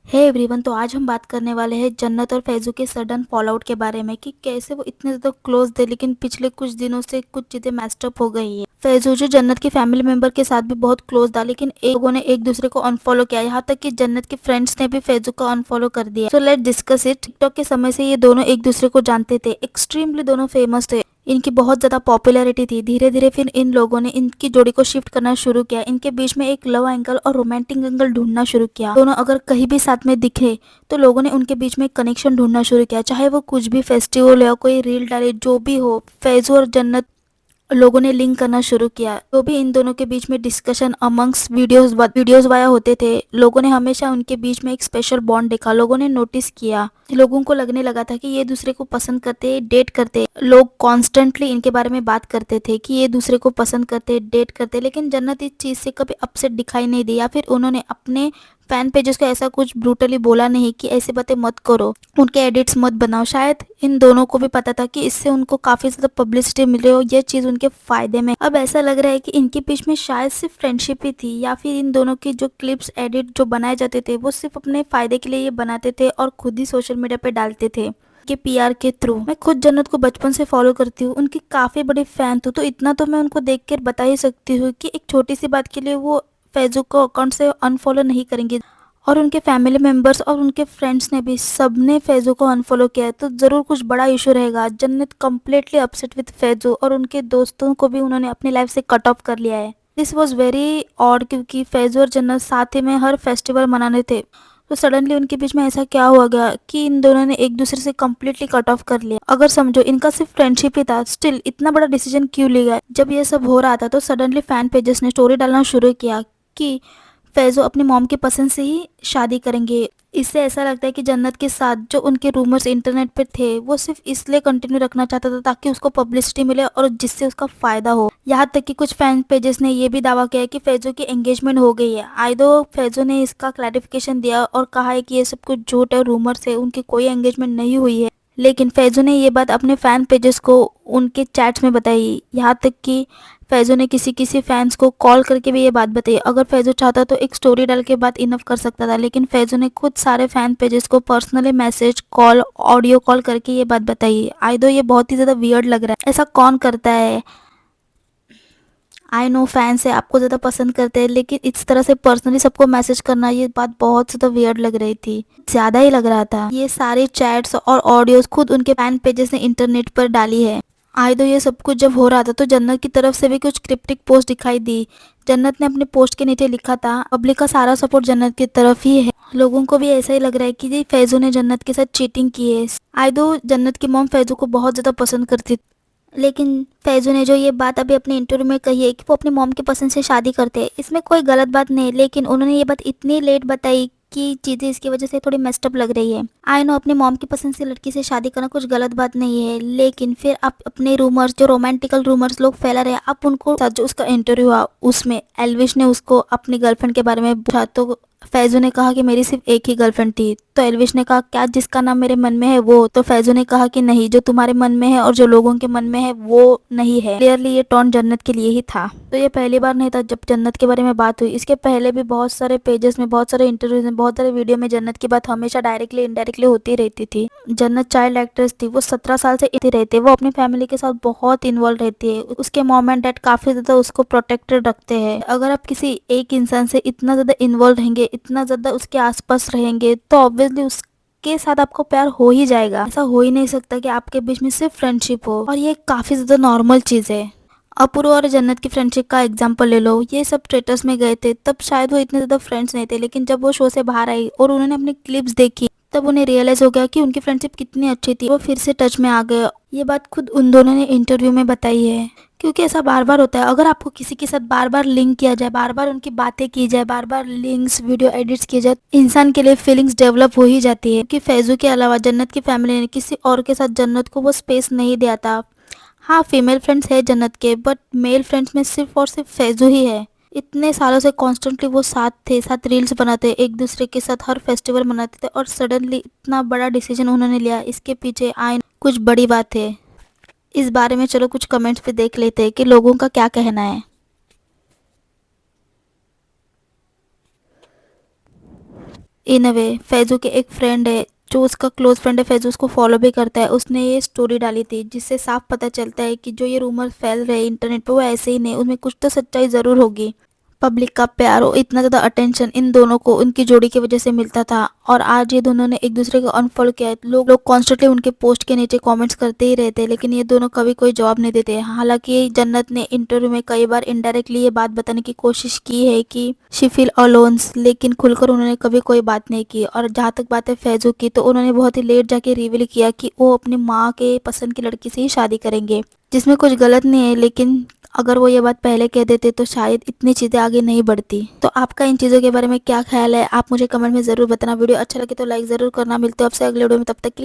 Hey everyone, तो आज हम बात करने वाले हैं जन्नत और फैजू के सडन फॉल आउट के बारे में कि कैसे वो इतने ज़्यादा क्लोज थे लेकिन पिछले कुछ दिनों से कुछ चीज़ें मैस्ड अप हो गई है। फैजू जो जन्नत की फैमिली मेंबर के साथ भी बहुत क्लोज था, लेकिन एक लोगों ने एक दूसरे को अनफॉलो किया, यहाँ तक कि जन्नत के फ्रेंड्स ने भी फैजू को अनफॉलो कर दिया। So let discuss it. TikTok के समय से ये दोनों एक दूसरे को जानते थे, एक्सट्रीमली दोनों फेमस थे, इनकी बहुत ज्यादा पॉपुलैरिटी थी। धीरे धीरे फिर इन लोगों ने इनकी जोड़ी को शिफ्ट करना शुरू किया, इनके बीच में एक लव एंगल और रोमांटिक एंगल ढूंढना शुरू किया। दोनों अगर कहीं भी साथ में दिखे तो लोगों ने उनके बीच में एक कनेक्शन ढूंढना शुरू किया, चाहे वो कुछ भी फेस्टिवल या कोई रील डाले, जो भी हो, फैजू और जन्नत लोगों ने लिंक करना शुरू किया। जो भी इन दोनों के बीच में डिस्कशन अमंग्स वीडियोस वाया होते थे, लोगों ने हमेशा उनके बीच में एक स्पेशल बॉन्ड देखा। लोगों ने नोटिस किया, लोगों को लगने लगा था कि ये दूसरे को पसंद करते, डेट करते। लोग कॉन्स्टेंटली इनके बारे में बात करते थे कि ये दूसरे को पसंद करते, डेट करते, लेकिन जन्नत इस चीज से कभी अपसेट दिखाई नहीं दी, या फिर उन्होंने अपने फैन पेजेस को ऐसा कुछ ब्रूटली बोला नहीं कि ऐसी बातें मत करो, उनके एडिट्स मत बनाओ। शायद इन दोनों को भी पता था कि इससे उनको काफी ज्यादा पब्लिसिटी मिल रही हो, ये चीज उनके फायदे में। अब ऐसा लग रहा है कि इनके बीच में शायद सिर्फ फ्रेंडशिप ही थी, या फिर इन दोनों की जो क्लिप्स एडिट जो बनाए जाते थे वो सिर्फ अपने फायदे के लिए ये बनाते थे और खुद ही सोशल मीडिया पे डालते थे के पीआर के थ्रू। मैं खुद जन्नत को बचपन से फॉलो करती हूँ, उनकी काफी बड़ी फैन हूँ, तो इतना तो मैं उनको देख कर बता ही सकती हूँ कि एक छोटी सी बात के लिए वो फेसबुक को अकाउंट से अनफॉलो नहीं करेंगे। और उनके फैमिली मेंबर्स और उनके फ्रेंड्स ने भी सबने फैजू को अनफॉलो किया है, तो जरूर कुछ बड़ा इशू रहेगा। जन्नत कम्प्लीटली अपसेट विद फैजू, और उनके दोस्तों को भी उन्होंने अपनी लाइफ से कट ऑफ कर लिया है। दिस वॉज वेरी ऑड, क्योंकि फैजू और जन्नत साथ ही में हर फेस्टिवल मनाने थे, तो सडनली उनके बीच में ऐसा क्या हुआ गया कि इन दोनों ने एक दूसरे से कम्प्लीटली कट ऑफ कर लिया। अगर समझो इनका सिर्फ फ्रेंडशिप ही था, स्टिल इतना बड़ा डिसीजन क्यों लिया। जब ये सब हो रहा था तो सडनली फैन पेजेस ने स्टोरी डालना शुरू किया कि फैजू अपनी मॉम की पसंद से ही शादी करेंगे। इससे ऐसा लगता है कि जन्नत के साथ जो उनके रूमर्स इंटरनेट पे थे वो सिर्फ इसलिए कंटिन्यू रखना चाहता था ताकि उसको पब्लिसिटी मिले और जिससे उसका फायदा हो। यहाँ तक कि कुछ फैन पेजेस ने ये भी दावा किया है कि फैजू की एंगेजमेंट हो गई है। आइदो फैजू ने इसका क्लैरिफिकेशन दिया और कहा है कि ये सब कुछ झूठ है, रूमर्स है, उनकी कोई एंगेजमेंट नहीं हुई है। लेकिन फैजू ने ये बात अपने फैन पेजेस को उनके चैट्स में बताई, यहाँ तक कि फैजू ने किसी किसी फैंस को कॉल करके भी ये बात बताई। अगर फैजू चाहता तो एक स्टोरी डाल के बात इनफ कर सकता था, लेकिन फैजू ने खुद सारे फैन पेजेस को personally message, call, audio call करके ये बात बताई। आई दो ये बहुत ही ज्यादा वियर्ड लग रहा है, ऐसा कौन करता है। आई नो फैंस है, आपको ज्यादा पसंद करते हैं, लेकिन इस तरह से पर्सनली सबको मैसेज करना, ये बात बहुत ज्यादा वियर्ड लग रही थी, ज्यादा ही लग रहा था। ये सारे चैट्स और ऑडियोज खुद उनके फैन पेजेस ने इंटरनेट पर डाली है। आई तो ये सब कुछ जब हो रहा था तो जन्नत की तरफ से भी कुछ क्रिप्टिक पोस्ट दिखाई दी। जन्नत ने अपने पोस्ट के नीचे लिखा था, पब्लिक का सारा सपोर्ट जन्नत की तरफ ही है। लोगों को भी ऐसा ही लग रहा है कि जी फैजू ने जन्नत के साथ चीटिंग की है। आई दो जन्नत की मॉम फैजू को बहुत ज्यादा पसंद करती, लेकिन फैजू ने जो ये बात अभी अपने इंटरव्यू में कही है कि वो अपनी मॉम की पसंद से शादी करते हैं, इसमें कोई गलत बात नहीं है, लेकिन उन्होंने ये बात इतनी लेट बताई कि चीजें इसकी वजह से थोड़ी मेस्टअप लग रही है। आई नो अपनी मॉम की पसंद से लड़की से शादी करना कुछ गलत बात नहीं है, लेकिन फिर आप अपने रूमर्स, जो रोमांटिकल रूमर्स लोग फैला रहे हैं, आप उनको साथ जो उसका इंटरव्यू हुआ उसमें एल्विश ने उसको अपनी गर्लफ्रेंड के बारे में पूछा, तो फैजू ने कहा कि मेरी सिर्फ एक ही गर्लफ्रेंड थी। तो एल्विश ने कहा क्या जिसका नाम मेरे मन में है वो? तो फैजू ने कहा कि नहीं, जो तुम्हारे मन में है और जो लोगों के मन में है वो नहीं है। क्लियरली ये टॉन जन्नत के लिए ही था। तो ये पहली बार नहीं था जब जन्नत के बारे में बात हुई, इसके पहले भी बहुत सारे पेजेस में, बहुत सारे इंटरव्यूज में, बहुत सारे वीडियो में जन्नत की बात हमेशा डायरेक्टली इनडायरेक्टली होती रहती थी। जन्नत चाइल्ड एक्ट्रेस थी, वो 17 साल से इतनी रहती है, वो अपनी फैमिली के साथ बहुत इन्वॉल्व रहती है, उसके मॉम एंड डैड काफी ज्यादा उसको प्रोटेक्टेड रखते हैं। अगर आप किसी एक इंसान से इतना ज्यादा इन्वॉल्व रहेंगे, इतना ज्यादा उसके आसपास रहेंगे, तो ऑब्वियसली के साथ आपको प्यार हो ही जाएगा। ऐसा हो ही नहीं सकता कि आपके बीच में सिर्फ फ्रेंडशिप हो, और ये काफी ज्यादा नॉर्मल चीज है। अपूर्व और जन्नत की फ्रेंडशिप का एग्जांपल ले लो, ये सब स्टेटस में गए थे तब शायद वो इतने ज्यादा फ्रेंड्स नहीं थे, लेकिन जब वो शो से बाहर आई और उन्होंने अपनी क्लिप्स देखी तब उन्हें रियलाइज हो गया कि उनकी फ्रेंडशिप कितनी अच्छी थी। वो फिर से टच में आ गए। ये बात खुद उन दोनों ने इंटरव्यू में बताई है, क्योंकि ऐसा बार बार होता है। अगर आपको किसी के साथ बार बार लिंक किया जाए, बार बार उनकी बातें की जाए, बार बार लिंक्स, वीडियो एडिट्स किए जाए, इंसान के लिए फीलिंग्स डेवलप हो ही जाती है। कि फैजू के अलावा जन्नत की फैमिली ने किसी और के साथ जन्नत को वो स्पेस नहीं दिया था। हाँ, फीमेल फ्रेंड्स है जन्नत के, बट मेल फ्रेंड्स में सिर्फ और सिर्फ फैजू ही है। इतने सालों से कॉन्स्टेंटली वो साथ थे, साथ रील्स बनाते, एक दूसरे के साथ हर फेस्टिवल मनाते थे, और सडनली इतना बड़ा डिसीजन उन्होंने लिया, इसके पीछे आए कुछ बड़ी बात है। इस बारे में चलो कुछ कमेंट्स पे देख लेते हैं कि लोगों का क्या कहना है। इन अ वे फैजू के एक फ्रेंड है, जो उसका क्लोज फ्रेंड है फैजू, उसको फॉलो भी करता है। उसने ये स्टोरी डाली थी जिससे साफ पता चलता है कि जो ये रूमर फैल रहे इंटरनेट पे वो ऐसे ही नहीं, उसमें कुछ तो सच्चाई ज़रूर होगी। पब्लिक का प्यार और इतना ज़्यादा अटेंशन इन दोनों को उनकी जोड़ी की वजह से मिलता था, और आज ये दोनों ने एक दूसरे को अनफॉलो किया है। लोग कॉन्स्टेंटली उनके पोस्ट के नीचे कमेंट्स करते ही रहते हैं, लेकिन ये दोनों कभी कोई जवाब नहीं देते। हालांकि जन्नत ने इंटरव्यू में कई बार इनडायरेक्टली ये बात बताने की कोशिश की है कि शी फील अलोन्स, लेकिन खुलकर उन्होंने कभी कोई बात नहीं की। और जहाँ तक बात है फैजू की, तो उन्होंने बहुत ही लेट जाके रिवील किया कि वो अपनी माँ के पसंद की लड़की से ही शादी करेंगे, जिसमें कुछ गलत नहीं है, लेकिन अगर वो ये बात पहले कह देते तो शायद इतनी चीज़ें आगे नहीं बढ़ती। तो आपका इन चीज़ों के बारे में क्या ख्याल है, आप मुझे कमेंट में ज़रूर बताना। वीडियो अच्छा लगे तो लाइक ज़रूर करना। मिलते हो आपसे अगले वीडियो में, तब तक के लिए।